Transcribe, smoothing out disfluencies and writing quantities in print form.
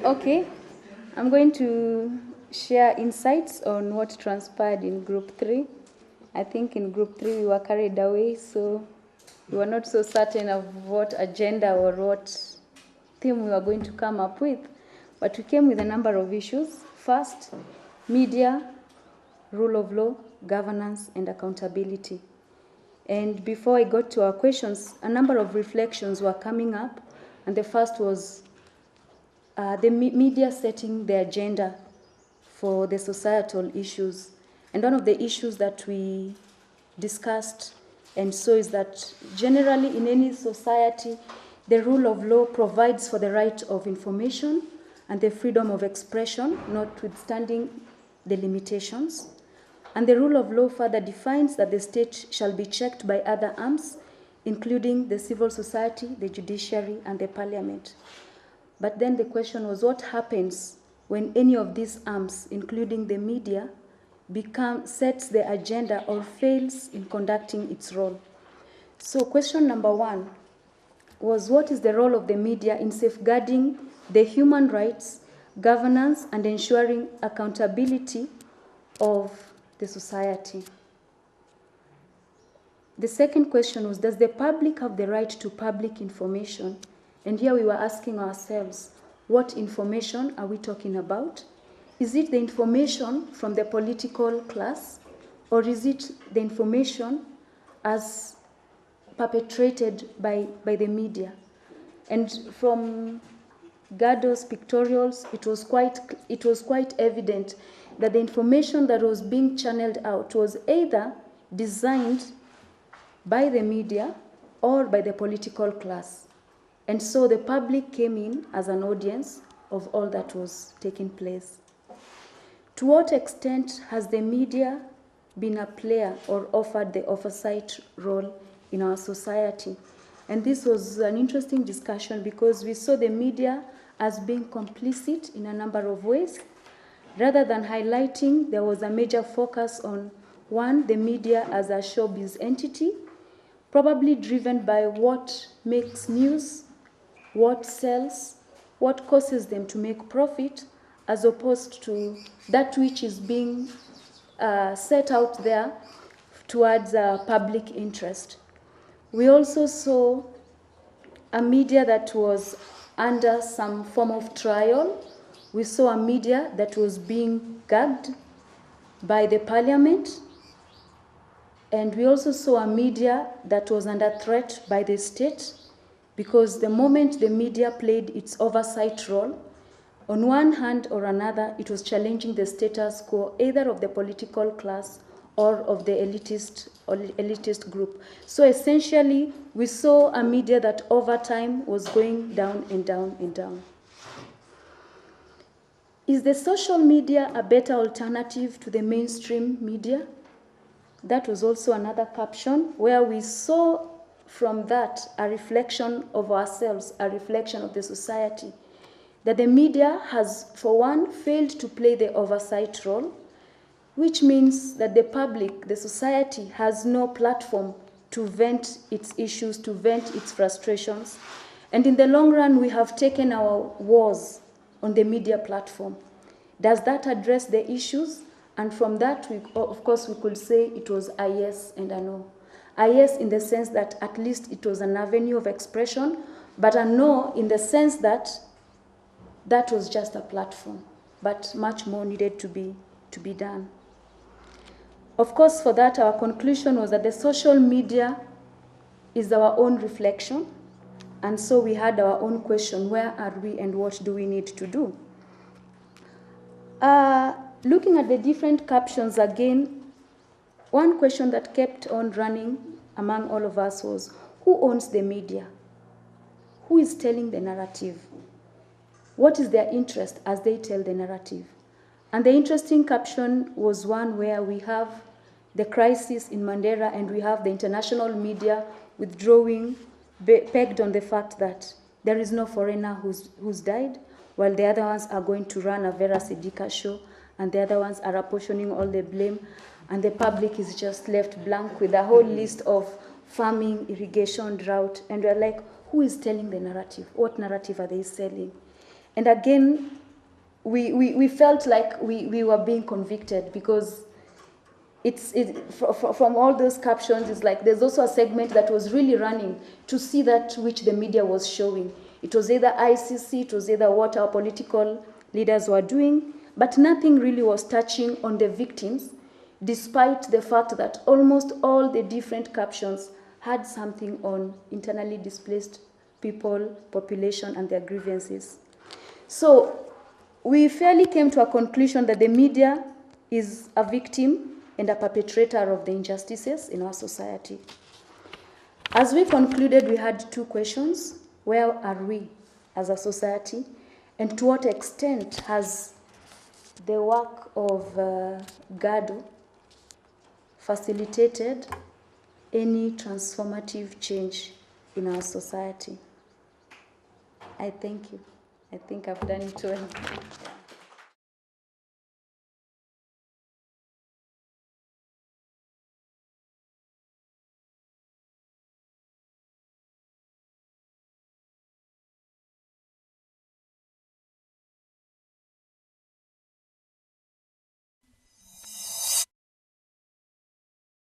Okay, I'm going to share insights on what transpired in Group 3. I think in Group 3 we were carried away, so we were not so certain of what agenda or what theme we were going to come up with. But we came with a number of issues. First, media, rule of law, governance, and accountability. And before I got to our questions, a number of reflections were coming up. And the first was the media setting the agenda for the societal issues. And one of the issues that we discussed and so is that generally in any society, the rule of law provides for the right of information and the freedom of expression, notwithstanding the limitations. And the rule of law further defines that the state shall be checked by other arms, including the civil society, the judiciary, and the parliament. But then the question was, what happens when any of these arms, including the media, sets the agenda or fails in conducting its role? So question number one was, what is the role of the media in safeguarding the human rights, governance, and ensuring accountability of the society? The second question was, does the public have the right to public information? And here we were asking ourselves, what information are we talking about? Is it the information from the political class, or is it the information as perpetrated by the media? And from Gado's pictorials, it was quite evident that the information that was being channeled out was either designed by the media or by the political class. And so the public came in as an audience of all that was taking place. To what extent has the media been a player or offered the oversight role in our society? And this was an interesting discussion because we saw the media as being complicit in a number of ways. Rather than highlighting, there was a major focus on, one, the media as a showbiz entity, probably driven by what makes news, what sells, what causes them to make profit, as opposed to that which is being set out there towards public interest. We also saw a media that was under some form of trial. We saw a media that was being gagged by the parliament. And we also saw a media that was under threat by the state, because the moment the media played its oversight role, on one hand or another, it was challenging the status quo either of the political class or of the elitist group. So essentially, we saw a media that over time was going down and down and down. Is the social media a better alternative to the mainstream media? That was also another caption where we saw from that a reflection of ourselves, a reflection of the society. That the media has, for one, failed to play the oversight role, which means that the public, the society, has no platform to vent its issues, to vent its frustrations. And in the long run, we have taken our wars on the media platform. Does that address the issues? And from that, of course, we could say it was a yes and a no. A yes in the sense that at least it was an avenue of expression, but a no in the sense that that was just a platform, but much more needed to be done. Of course, for that, our conclusion was that the social media is our own reflection, and so we had our own question, where are we and what do we need to do? Looking at the different captions again, one question that kept on running among all of us was, who owns the media? Who is telling the narrative? What is their interest as they tell the narrative? And the interesting caption was one where we have the crisis in Mandera and we have the international media withdrawing, pegged on the fact that there is no foreigner who's died, while the other ones are going to run a Vera Sidika show, and the other ones are apportioning all the blame, and the public is just left blank with a whole list of farming, irrigation, drought, and we're like, who is telling the narrative? What narrative are they selling? And again, we felt like we were being convicted, because from all those captions, it's like there's also a segment that was really running to see that which the media was showing. It was either ICC, it was either what our political leaders were doing, but nothing really was touching on the victims, despite the fact that almost all the different captions had something on internally displaced people, population, and their grievances. So we fairly came to a conclusion that the media is a victim and a perpetrator of the injustices in our society. As we concluded, we had two questions. Where are we as a society? And to what extent has the work of GADO facilitated any transformative change in our society? I thank you. I think I've done it well.